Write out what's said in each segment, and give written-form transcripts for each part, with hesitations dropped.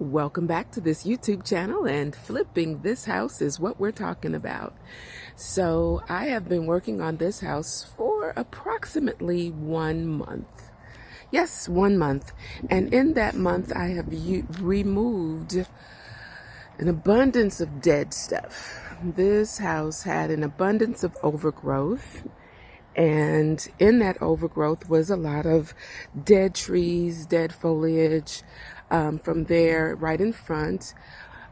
Welcome back to this YouTube channel, and flipping this house is what we're talking about. So I have been working on this house for approximately 1 month. Yes, 1 month. And in that month, I have removed an abundance of dead stuff. This house had an abundance of overgrowth. And in that overgrowth was a lot of dead trees, dead foliage. From there, right in front,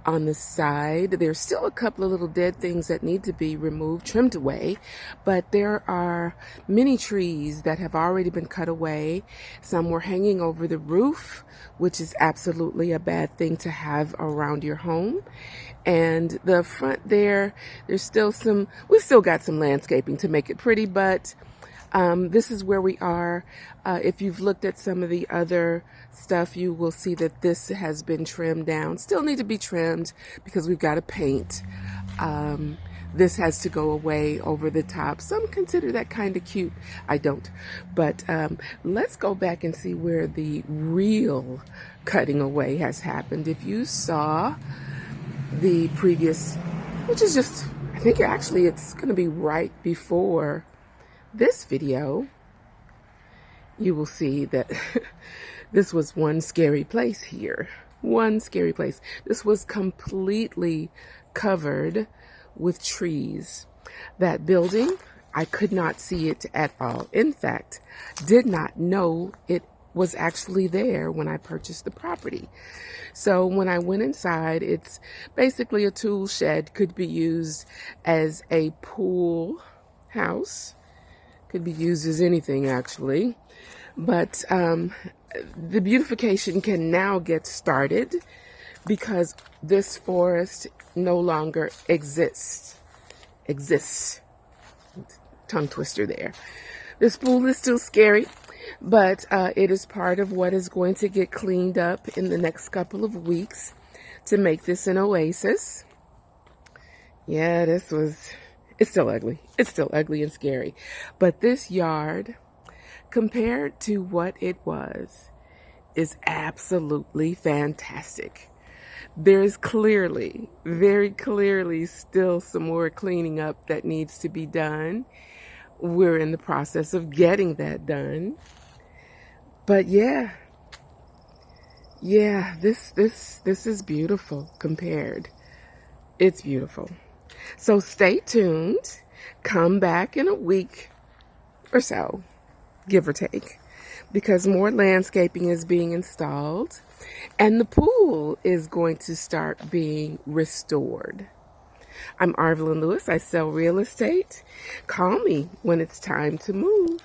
on the side, there's still a couple of little dead things that need to be removed, trimmed away. But there are many trees that have already been cut away. Some were hanging over the roof, which is absolutely a bad thing to have around your home. And the front there's still we've still got some landscaping to make it pretty, but this is where we are. If you've looked at some of the other stuff, you will see that this has been trimmed down. Still need to be trimmed because we've got to paint. This has to go away over the top. Some consider that kind of cute. I don't. But let's go back and see where the real cutting away has happened. If you saw the previous, which is just, I think actually it's going to be right before this video, you will see that this was one scary place here. One scary place. This was completely covered with trees. That building, I could not see it at all. In fact, did not know it was actually there when I purchased the property. So when I went inside, it's basically a tool shed, could be used as a pool house. Could be used as anything, actually. But the beautification can now get started because this forest no longer exists. Tongue twister there. This pool is still scary, but it is part of what is going to get cleaned up in the next couple of weeks to make this an oasis. Yeah, it's still ugly. It's still ugly and scary. Very this yard, compared to what it was, is absolutely fantastic. There's clearly, very clearly, still some more cleaning up that needs to be done. We're in the process of getting that done. But yeah, this is beautiful compared. It's beautiful. So stay tuned. Come back in a week or so, give or take, because more landscaping is being installed and the pool is going to start being restored. I'm Arvelyn Lewis. I sell real estate. Call me when it's time to move.